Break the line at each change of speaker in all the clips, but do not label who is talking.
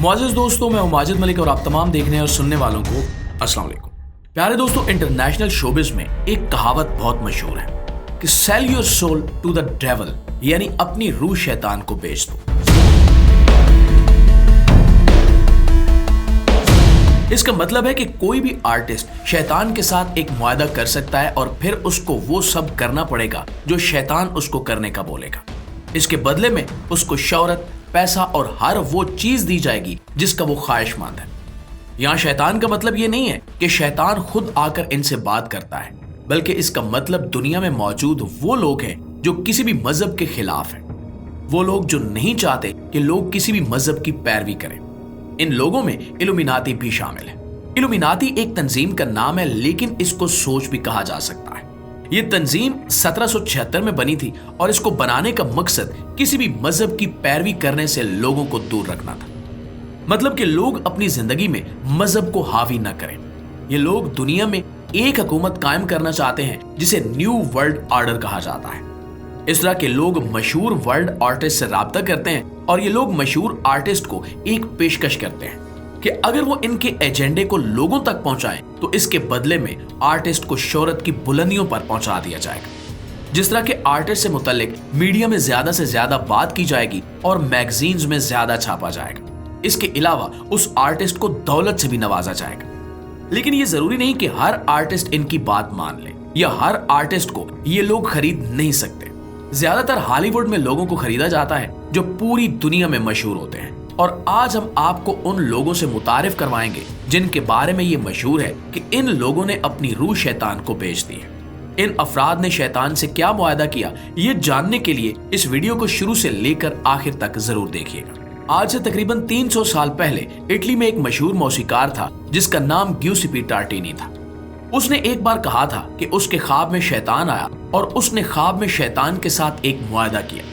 मुआज़िज़ दोस्तों, मैं हूं माजिद मलिक और आप तमाम देखने और सुनने वालों को अस्सलाम वालेकुम। प्यारे दोस्तों, इंटरनेशनल शोबिज़ में एक कहावत बहुत मशहूर है कि sell your soul to the devil, यानी अपनी रूह शैतान को बेच दो। इसका मतलब है कि कोई भी आर्टिस्ट शैतान के साथ एक मुआहदा कर सकता है और फिर उसको वो सब करना पड़ेगा जो शैतान उसको करने का बोलेगा। इसके बदले में उसको शौहरत, पैसा और हर वो चीज दी जाएगी जिसका वो ख्वाहिशमंद है। यहाँ शैतान का मतलब ये नहीं है कि शैतान खुद आकर इनसे बात करता है, बल्कि इसका मतलब दुनिया में मौजूद वो लोग हैं जो किसी भी मजहब के खिलाफ हैं। वो लोग जो नहीं चाहते कि लोग किसी भी मजहब की पैरवी करें। इन लोगों में इल्यूमिनाती भी शामिल है। इल्यूमिनाती एक तंजीम का नाम है, लेकिन इसको सोच भी कहा जा सकता है। ये तंजीम 1776 में बनी थी और इसको बनाने का मकसद किसी भी मजहब की पैरवी करने से लोगों को दूर रखना था। मतलब कि लोग अपनी जिंदगी में मजहब को हावी न करें। ये लोग दुनिया में एक हुकूमत कायम करना चाहते हैं जिसे न्यू वर्ल्ड ऑर्डर कहा जाता है। इस तरह के लोग मशहूर वर्ल्ड आर्टिस्ट से राब्ता करते हैं और ये लोग मशहूर आर्टिस्ट को एक पेशकश करते हैं कि अगर वो इनके एजेंडे को लोगों तक पहुंचाएं तो इसके बदले में आर्टिस्ट को शोहरत की बुलंदियों पर पहुंचा दिया जाएगा। जिस तरह के आर्टिस्ट से मुतल्लिक मीडिया में ज्यादा से ज्यादा बात की जाएगी और मैगजीन्स में ज्यादा छापा जाएगा। इसके अलावा उस आर्टिस्ट को दौलत से भी नवाजा जाएगा। लेकिन ये जरूरी नहीं कि हर आर्टिस्ट इनकी बात मान ले या हर आर्टिस्ट को ये लोग खरीद नहीं सकते। ज्यादातर हॉलीवुड में लोगों को खरीदा जाता है जो पूरी दुनिया में मशहूर होते हैं। और आज हम आपको उन लोगों से मुतारिफ करवाएंगे जिनके बारे में ये मशहूर है कि इन लोगों ने अपनी रूह शैतान को बेच दी है। इन अफराद ने शैतान से क्या मुआहदा किया, ये जानने के लिए इस वीडियो को शुरू से लेकर आखिर तक जरूर देखिएगा। आज से तकरीबन 300 साल पहले इटली में एक मशहूर मौसीकार था जिसका नाम ग्यूसेपी टार्टिनी था। उसने एक बार कहा था कि उसके ख्वाब में शैतान आया और उसने ख्वाब में शैतान के साथ एक मुआहदा किया।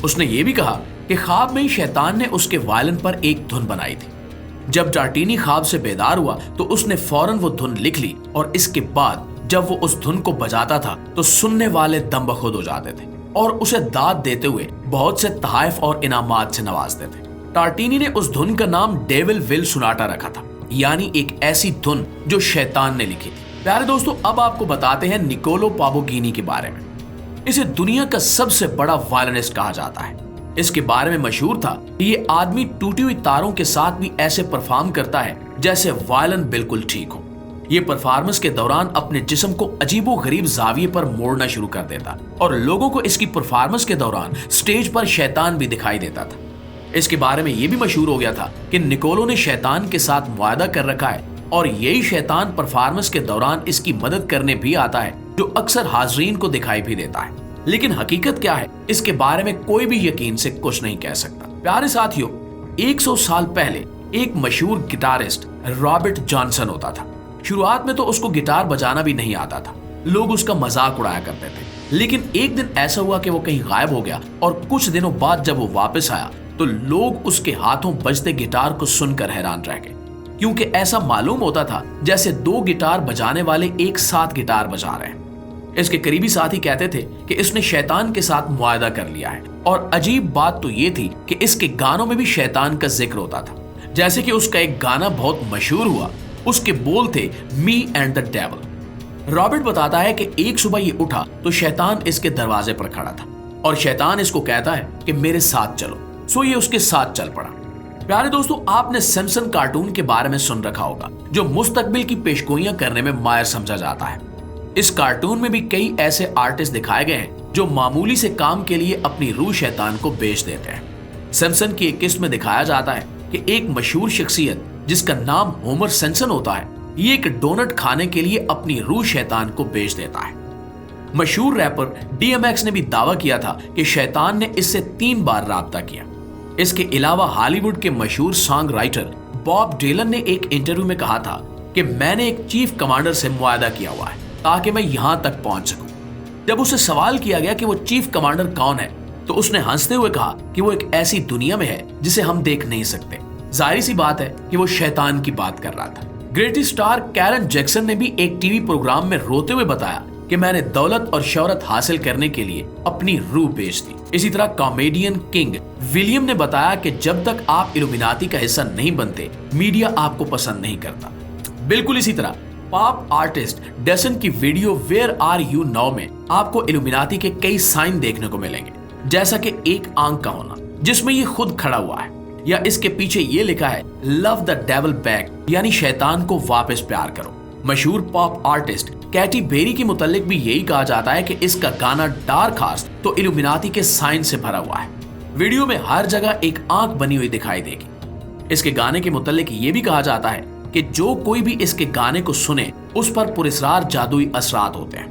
उसने ये भी कहा कि ख्वाब में ही शैतान ने उसके वायलिन पर एक धुन बनाई थी। जब टार्टिनी ख्वाब से बेदार हुआ तो उसने फौरन वो धुन लिख ली और इसके बाद जब वो उस धुन को बजाता था तो सुनने वाले दम बखुद हो जाते थे और उसे दाद देते हुए बहुत से तहाइफ और इनामात से नवाजते थे। टार्टिनी ने उस धुन का नाम डेविल विल सोनाटा रखा था, यानी एक ऐसी धुन जो शैतान ने लिखी थी। प्यारे दोस्तों, अब आपको बताते हैं निकोलो पागोगिनी के बारे में। इसे दुनिया का सबसे बड़ा वायलिनिस्ट कहा जाता है। इसके बारे में मशहूर था कि ये आदमी टूटी हुई तारों के साथ भी ऐसे परफॉर्म करता है जैसे वायलिन बिल्कुल ठीक हो। ये परफॉर्मेंस के दौरान अपने जिस्म को अजीबो गरीब जाविये पर मोड़ना शुरू कर देता और लोगों को इसकी परफॉर्मेंस के दौरान स्टेज पर शैतान भी दिखाई देता था। इसके बारे में ये भी मशहूर हो गया था कि निकोलो ने शैतान के साथ मुआहदा कर रखा है और यही शैतान परफॉर्मेंस के दौरान इसकी मदद करने भी आता है, जो अक्सर हाजरीन को दिखाई भी देता है। लेकिन हकीकत क्या है, इसके बारे में कोई भी यकीन से कुछ नहीं कह सकता। प्यारे साथियों, 100 साल पहले एक मशहूर गिटारिस्ट रॉबर्ट जॉनसन होता था। शुरुआत में तो उसको गिटार बजाना भी नहीं आता था, लोग उसका मजाक उड़ाया करते थे। लेकिन एक दिन ऐसा हुआ कि वो कहीं गायब हो गया और कुछ दिनों बाद जब वो वापस आया तो लोग उसके हाथों बजते गिटार को सुनकर हैरान रह गए, क्योंकि ऐसा मालूम होता था जैसे दो गिटार बजाने वाले एक साथ गिटार बजा रहे हैं। इसके करीबी साथी कहते थे कि इसने शैतान के साथ मुआहदा कर लिया है। और अजीब बात तो ये थी कि इसके गानों में भी शैतान का जिक्र होता था। जैसे कि उसका एक गाना बहुत मशहूर हुआ, उसके बोल थे me and the devil. Robert बताता है कि एक सुबह ये उठा तो शैतान इसके दरवाजे पर खड़ा था और शैतान इसको कहता है कि मेरे साथ चलो। सो ये उसके साथ चल पड़ा। प्यारे दोस्तों, आपने सिम्पसन कार्टून के बारे में सुन रखा होगा, जो मुस्तकबिल की पेशगोइयां करने में माहिर समझा जाता है। इस कार्टून में भी कई ऐसे आर्टिस्ट दिखाए गए हैं जो मामूली से काम के लिए अपनी रूह शैतान को बेच देते हैं। सिम्पसन की एक किस्त में दिखाया जाता है कि एक मशहूर शख्सियत जिसका नाम होमर सिम्पसन होता है, ये एक डोनट खाने के लिए अपनी रूह शैतान को बेच देता है। मशहूर रैपर DMX ने भी दावा किया था कि शैतान ने इससे 3 बार राब्ता किया। इसके अलावा हॉलीवुड के मशहूर सॉन्ग राइटर बॉब डिलन ने एक इंटरव्यू में कहा था कि मैंने एक चीफ कमांडर से मुआहदा किया हुआ है ताकि मैं यहां तक पहुंच सकूं। जब उससे सवाल किया गया कि वो चीफ कमांडर कौन है तो उसने हंसते हुए कहा कि वो एक ऐसी दुनिया में है जिसे हम देख नहीं सकते। जाहिर सी बात है कि वो शैतान की बात कर रहा था। ग्रेटी स्टार कैरन जैक्सन ने भी एक टीवी प्रोग्राम में रोते हुए बताया کہ میں نے دولت اور شہرت حاصل کرنے کے لیے اپنی روح بیچ دی۔ اسی طرح کامیڈین کنگ ولیم نے بتایا کہ جب تک آپ الومیناتی کا حصہ نہیں بنتے میڈیا آپ کو پسند نہیں کرتا۔ بالکل اسی طرح پاپ آرٹسٹ ڈیسن کی video where are you now میں آپ کو الومیناتی کے کئی سائن دیکھنے کو ملیں گے، جیسا کہ ایک آنکھ کا ہونا جس میں یہ خود کھڑا ہوا ہے، یا اس کے پیچھے یہ لکھا ہے لو دا ڈیول بیک، یعنی شیطان کو واپس پیار کرو۔ مشہور پاپ آرٹسٹ کیٹی بیری کے متعلق بھی یہی کہا جاتا ہے کہ اس کا گانا ڈارک ہارس تو الومیناتی کے سائن سے بھرا ہوا ہے۔ ویڈیو میں ہر جگہ ایک آنکھ بنی ہوئی دکھائی دے گی۔ اس کے گانے کے متعلق یہ بھی کہا جاتا ہے کہ جو کوئی بھی اس کے گانے کو سنے اس پر پراسرار جادوئی اثرات ہوتے ہیں۔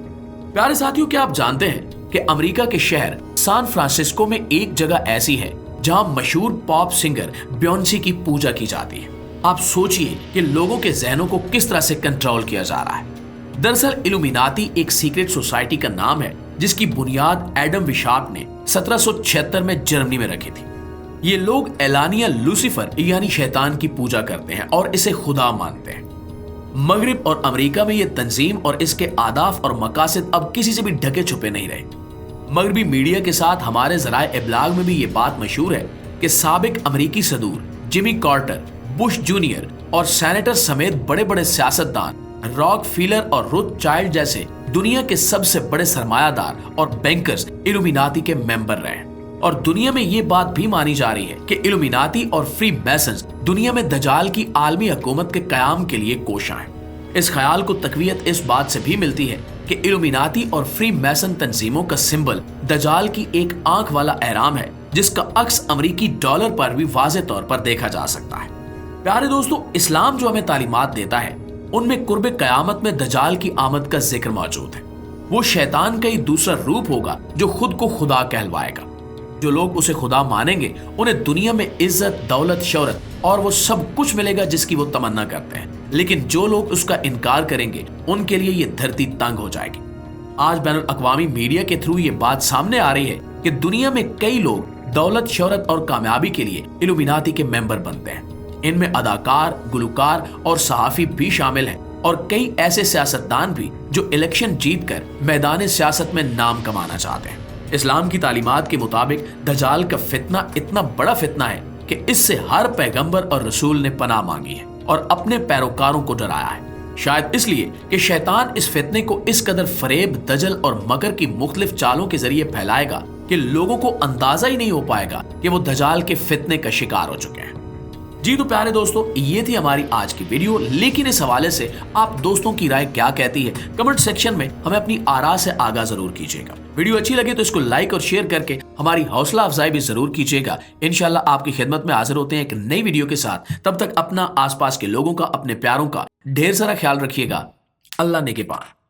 پیارے ساتھیوں، کیا آپ جانتے ہیں کہ امریکہ کے شہر سان فرانسسکو میں ایک جگہ ایسی ہے جہاں مشہور پاپ سنگر بیونسی کی پوجا کی جاتی ہے؟ آپ سوچئے کہ لوگوں کے ذہنوں کو کس طرح سے کنٹرول کیا جا رہا ہے۔ دراصل الومیناتی ایک سیکرٹ سوسائٹی کا نام ہے جس کی بنیاد ایڈم وشاک نے 1776 میں جرمنی میں رکھی تھی۔ یہ لوگ اعلانیہ لوسیفر یعنی شیطان کی پوجا کرتے ہیں اور اسے خدا مانتے ہیں۔ مغرب اور امریکہ میں یہ تنظیم اور اس کے اہداف اور مقاصد اب کسی سے بھی ڈھکے چھپے نہیں رہے۔ مغربی میڈیا کے ساتھ ہمارے ذرائع ابلاغ میں بھی یہ بات مشہور ہے کہ سابق امریکی صدور جیمی کارٹر، بش جونیئر اور سینیٹر سمیت بڑے بڑے سیاستدان راک فیلر اور روتھ چائلڈ جیسے دنیا کے سب سے بڑے سرمایہ دار اور بینکرز الومیناتی کے ممبر رہے، اور دنیا میں یہ بات بھی مانی جا رہی ہے کہ الومیناتی اور فری میسنز دنیا میں دجال کی عالمی حکومت کے قیام کے لیے کوشاں ہیں۔ اس خیال کو تقویت اس بات سے بھی ملتی ہے کہ الومیناتی اور فری میسن تنظیموں کا سمبل دجال کی ایک آنکھ والا اہرام ہے جس کا عکس امریکی ڈالر پر بھی واضح طور پر دیکھا جا سکتا ہے۔ پیارے دوستو، اسلام جو ہمیں تعلیمات دیتا ہے ان میں قرب قیامت میں دجال کی آمد کا ذکر موجود ہے۔ وہ شیطان کا ہی دوسرا روپ ہوگا جو خود کو خدا کہلوائے گا۔ جو لوگ اسے خدا مانیں گے انہیں دنیا میں عزت، دولت، شہرت اور وہ سب کچھ ملے گا جس کی وہ تمنا کرتے ہیں، لیکن جو لوگ اس کا انکار کریں گے ان کے لیے یہ دھرتی تنگ ہو جائے گی۔ آج بین الاقوامی میڈیا کے تھرو یہ بات سامنے آ رہی ہے کہ دنیا میں کئی لوگ دولت، شہرت اور کامیابی کے لیے الومیناتی کے ممبر بنتے ہیں۔ ان میں اداکار، گلوکار اور صحافی بھی شامل ہیں، اور کئی ایسے سیاستدان بھی جو الیکشن جیت کر میدان سیاست میں نام کمانا چاہتے ہیں۔ اسلام کی تعلیمات کے مطابق دجال کا فتنہ اتنا بڑا فتنہ ہے کہ اس سے ہر پیغمبر اور رسول نے پناہ مانگی ہے اور اپنے پیروکاروں کو ڈرایا ہے، شاید اس لیے کہ شیطان اس فتنے کو اس قدر فریب، دجل اور مکر کی مختلف چالوں کے ذریعے پھیلائے گا کہ لوگوں کو اندازہ ہی نہیں ہو پائے گا کہ وہ دجال کے فتنے کا شکار ہو چکے ہیں۔ جی تو پیارے دوستو، یہ تھی ہماری آج کی ویڈیو، لیکن اس حوالے سے آپ دوستوں کی رائے کیا کہتی ہے کمنٹ سیکشن میں ہمیں اپنی آراء سے آگاہ ضرور کیجیے گا۔ ویڈیو اچھی لگے تو اس کو لائک اور شیئر کر کے ہماری حوصلہ افزائی بھی ضرور کیجیے گا۔ انشاءاللہ آپ کی خدمت میں حاضر ہوتے ہیں ایک نئی ویڈیو کے ساتھ۔ تب تک اپنا، آس پاس کے لوگوں کا، اپنے پیاروں کا ڈھیر سارا خیال رکھیے گا۔ اللہ نگہبان۔